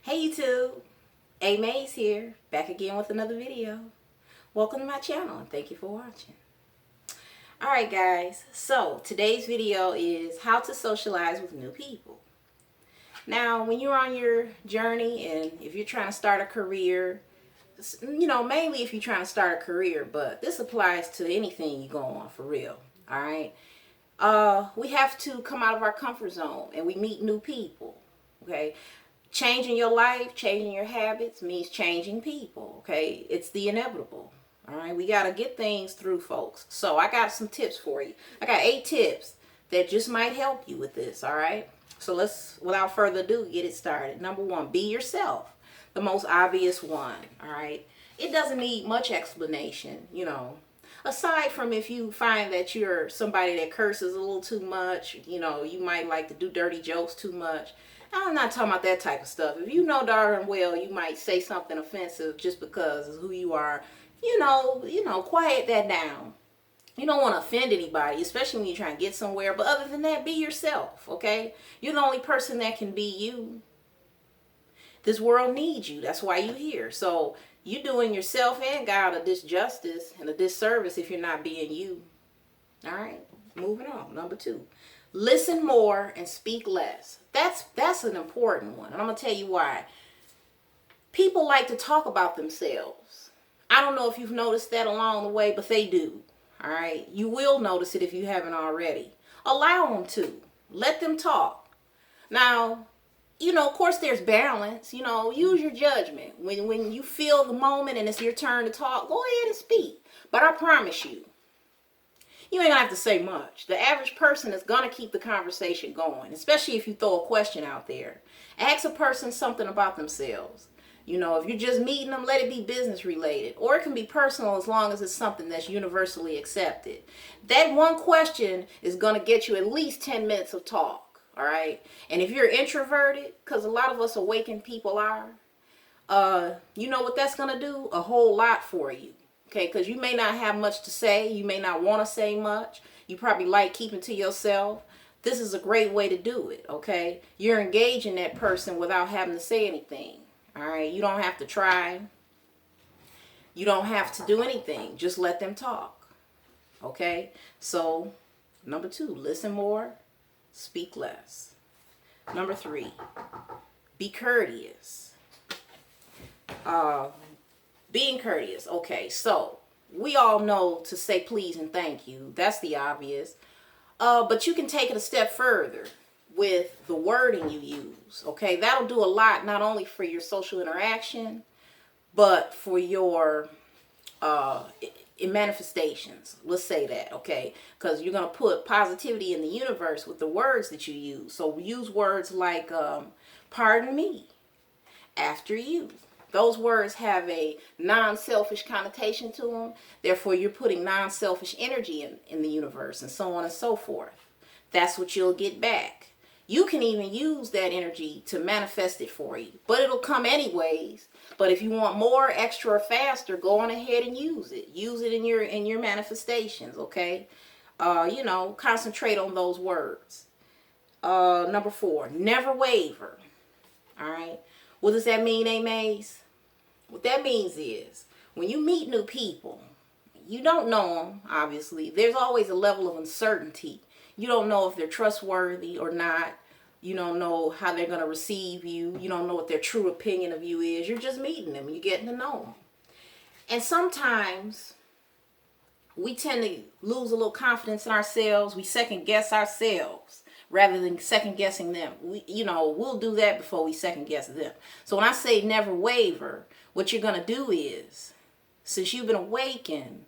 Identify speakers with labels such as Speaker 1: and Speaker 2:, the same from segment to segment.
Speaker 1: Hey YouTube, A.Maze here, back again with another video. Welcome to my channel and thank you for watching. Alright guys, so today's video is how to socialize with new people. Now when you're on your journey and if you're trying to start a career, mainly if you're trying to start a career, but this applies to anything you go on for real, alright? We have to come out of our comfort zone and we meet new people, okay? Changing your life, changing your habits means changing people, okay? It's the inevitable, all right? We got to get things through, folks. So I got some tips for you. I got 8 tips that just might help you with this, all right? So let's, without further ado, get it started. Number 1, be yourself. The most obvious one, all right? It doesn't need much explanation, Aside from if you find that you're somebody that curses a little too much, you might like to do dirty jokes too much. I'm not talking about that type of stuff. If you know darn well you might say something offensive just because of who you are, quiet that down. You don't want to offend anybody, especially when you're trying to get somewhere. But other than that, be yourself, okay? You're the only person that can be you. This world needs you. That's why you're here. So you're doing yourself and God a disjustice and a disservice if you're not being you. All right, moving on. Number 2. Listen more and speak less. That's an important one. And I'm going to tell you why. People like to talk about themselves. I don't know if you've noticed that along the way, but they do. All right. You will notice it if you haven't already. Allow them to. Let them talk. Now, of course there's balance. Use your judgment. When you feel the moment and it's your turn to talk, go ahead and speak. But I promise you, you ain't gonna have to say much. The average person is gonna keep the conversation going, especially if you throw a question out there. Ask a person something about themselves. If you're just meeting them, let it be business related. Or it can be personal as long as it's something that's universally accepted. That one question is gonna get you at least 10 minutes of talk, all right? And if you're introverted, because a lot of us awakened people are, you know what that's gonna do? A whole lot for you. Okay, because you may not have much to say. You may not want to say much. You probably like keeping to yourself. This is a great way to do it, okay? You're engaging that person without having to say anything, all right? You don't have to try. You don't have to do anything. Just let them talk, okay? So, number 2, listen more, speak less. Number 3, be courteous. Being courteous. Okay, so we all know to say please and thank you. That's the obvious. But you can take it a step further with the wording you use. Okay, that'll do a lot, not only for your social interaction, but for your manifestations. Let's say that, okay? Because you're going to put positivity in the universe with the words that you use. So use words like, pardon me, after you. Those words have a non-selfish connotation to them. Therefore, you're putting non-selfish energy in the universe and so on and so forth. That's what you'll get back. You can even use that energy to manifest it for you. But it'll come anyways. But if you want more, extra, or faster, go on ahead and use it. Use it in your manifestations, okay? Concentrate on those words. Number 4, never waver. All right? What does that mean, A.Maze? What that means is, when you meet new people, you don't know them, obviously. There's always a level of uncertainty. You don't know if they're trustworthy or not. You don't know how they're going to receive you. You don't know what their true opinion of you is. You're just meeting them. You're getting to know them. And sometimes we tend to lose a little confidence in ourselves. We second guess ourselves rather than second guessing them. We'll do that before we second guess them. So when I say never waver, what you're going to do is, since you've been awakened,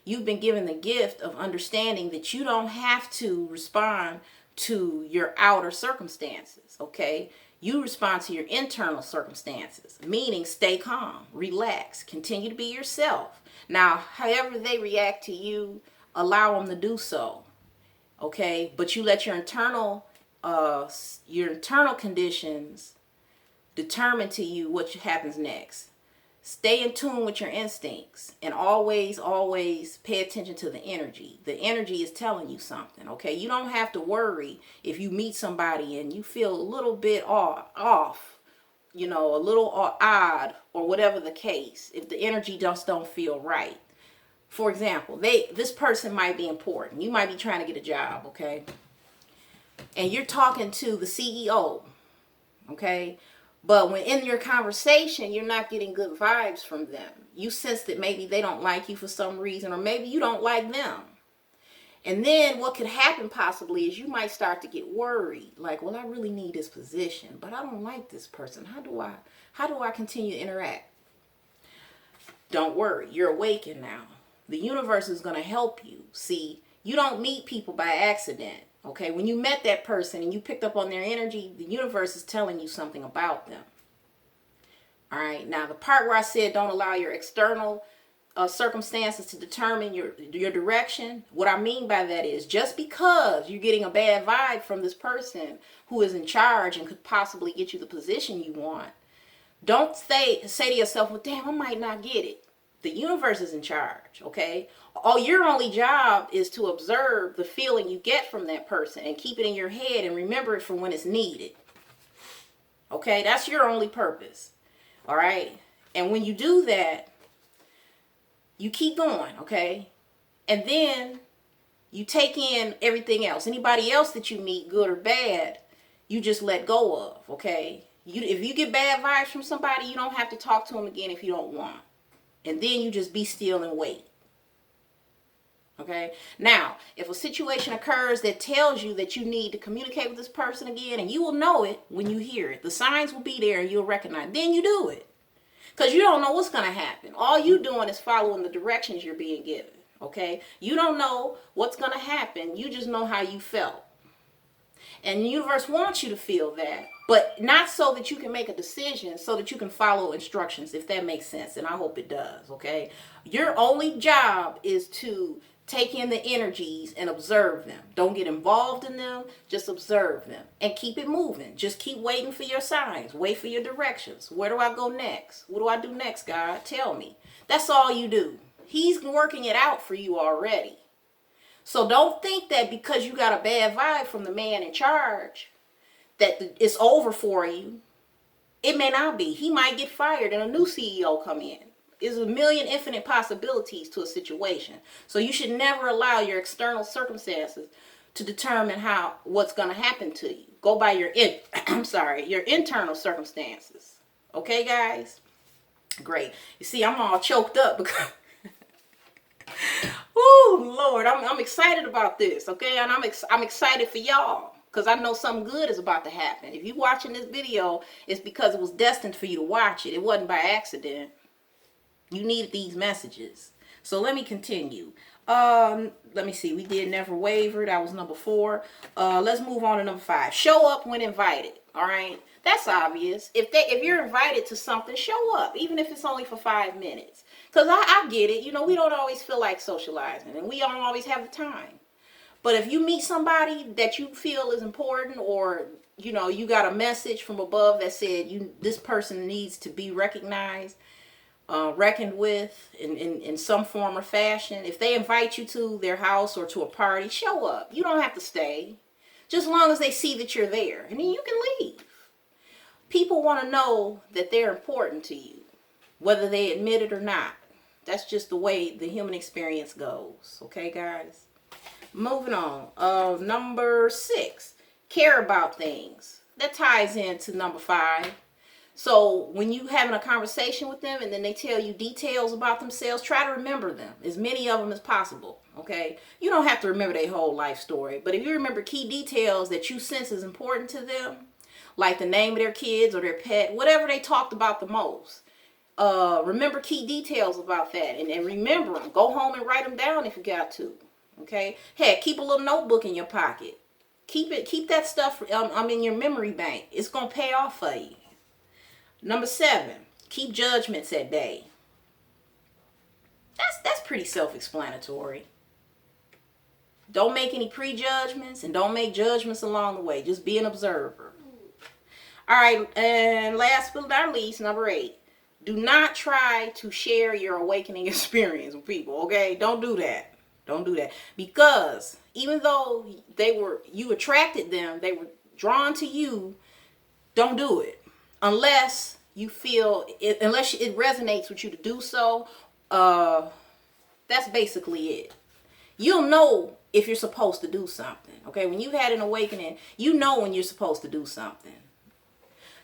Speaker 1: you've been given the gift of understanding that you don't have to respond to your outer circumstances, okay? You respond to your internal circumstances, meaning stay calm, relax, continue to be yourself. Now, however they react to you, allow them to do so, okay? But you let your internal conditions determine to you what happens next. Stay in tune with your instincts and always pay attention to the energy. The energy is telling you something, okay? You don't have to worry if you meet somebody and you feel a little bit off you know, a little odd or whatever the case, if the energy just don't feel right. For example, this person might be important. You might be trying to get a job, okay? And you're talking to the CEO, okay? But when in your conversation, you're not getting good vibes from them. You sense that maybe they don't like you for some reason, or maybe you don't like them. And then what could happen possibly is you might start to get worried. Like, well, I really need this position, but I don't like this person. How do I continue to interact? Don't worry. You're awakened now. The universe is going to help you. See, you don't meet people by accident. Okay, when you met that person and you picked up on their energy, the universe is telling you something about them. All right, now the part where I said don't allow your external circumstances to determine your direction, what I mean by that is just because you're getting a bad vibe from this person who is in charge and could possibly get you the position you want, don't say to yourself, well, damn, I might not get it. The universe is in charge, okay? Your only job is to observe the feeling you get from that person and keep it in your head and remember it for when it's needed. Okay, that's your only purpose. All right? And when you do that, you keep going, okay? And then you take in everything else. Anybody else that you meet, good or bad, you just let go of, okay? If you get bad vibes from somebody, you don't have to talk to them again if you don't want. And then you just be still and wait. Okay? Now, if a situation occurs that tells you that you need to communicate with this person again, and you will know it when you hear it. The signs will be there and you'll recognize it. Then you do it. Because you don't know what's going to happen. All you doing is following the directions you're being given. Okay? You don't know what's going to happen. You just know how you felt. And the universe wants you to feel that, but not so that you can make a decision, so that you can follow instructions, if that makes sense. And I hope it does, okay? Your only job is to take in the energies and observe them. Don't get involved in them. Just observe them and keep it moving. Just keep waiting for your signs. Wait for your directions. Where do I go next? What do I do next, God? Tell me. That's all you do. He's working it out for you already. So don't think that because you got a bad vibe from the man in charge that it's over for you. It may not be. He might get fired and a new CEO come in. There's a million infinite possibilities to a situation. So you should never allow your external circumstances to determine what's going to happen to you. Go by your your internal circumstances. Okay, guys? Great. You see, I'm all choked up because oh Lord, I'm excited about this, okay? And I'm excited for y'all because I know something good is about to happen. If you're watching this video, it's because it was destined for you to watch it. It wasn't by accident. You needed these messages. So let me continue. Let me see. We did never waver. That was number 4. Let's move on to number 5. Show up when invited. All right. That's obvious. If you're invited to something, show up, even if it's only for 5 minutes. Because I get it. You know, we don't always feel like socializing, and we don't always have the time. But if you meet somebody that you feel is important, or, you know, you got a message from above that said this person needs to be recognized, reckoned with in some form or fashion. If they invite you to their house or to a party, show up. You don't have to stay. Just as long as they see that you're there. And then you can leave. People want to know that they're important to you, whether they admit it or not. That's just the way the human experience goes. Okay, guys? Moving on. Number 6. Care about things. That ties into number 5. So when you having a conversation with them and then they tell you details about themselves, try to remember them, as many of them as possible, okay? You don't have to remember their whole life story, but if you remember key details that you sense is important to them, like the name of their kids or their pet, whatever they talked about the most, remember key details about that and remember them. Go home and write them down if you got to, okay? Heck, keep a little notebook in your pocket. Keep that stuff in your memory bank. It's going to pay off for you. Number 7, keep judgments at bay. That's pretty self-explanatory. Don't make any prejudgments and don't make judgments along the way. Just be an observer. All right, and last but not least, number 8. Do not try to share your awakening experience with people, okay? Don't do that. Don't do that. Because even though you attracted them, they were drawn to you, don't do it. unless you feel it, unless it resonates with you to do so. That's basically it. You'll know if you're supposed to do something. Okay, when you've had an awakening, you know when you're supposed to do something.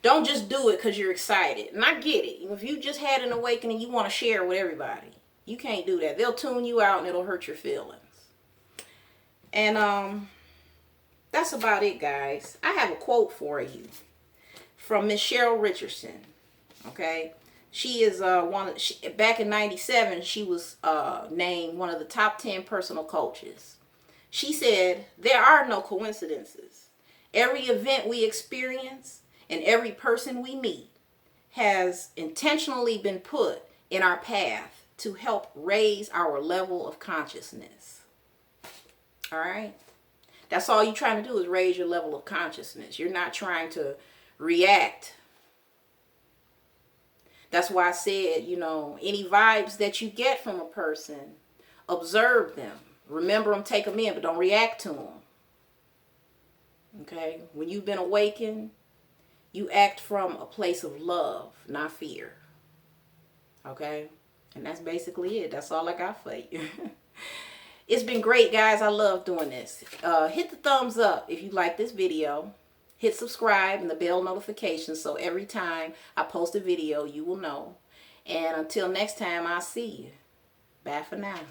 Speaker 1: Don't just do it because you're excited. And I get it. If you just had an awakening, you want to share with everybody. You can't do that. They'll tune you out and it'll hurt your feelings. And that's about it, guys. I have a quote for you from Miss Cheryl Richardson. Okay, she is back in '97. She was named one of the top 10 personal coaches. She said, "There are no coincidences. Every event we experience and every person we meet has intentionally been put in our path to help raise our level of consciousness." All right. That's all you're trying to do is raise your level of consciousness. You're not trying to react. That's why I said, you know, any vibes that you get from a person, observe them. Remember them, take them in, but don't react to them. Okay? When you've been awakened, you act from a place of love, not fear. Okay? And that's basically it. That's all I got for you. It's been great, guys. I love doing this. Hit the thumbs up if you like this video. Hit subscribe and the bell notification so every time I post a video, you will know. And until next time, I'll see you. Bye for now.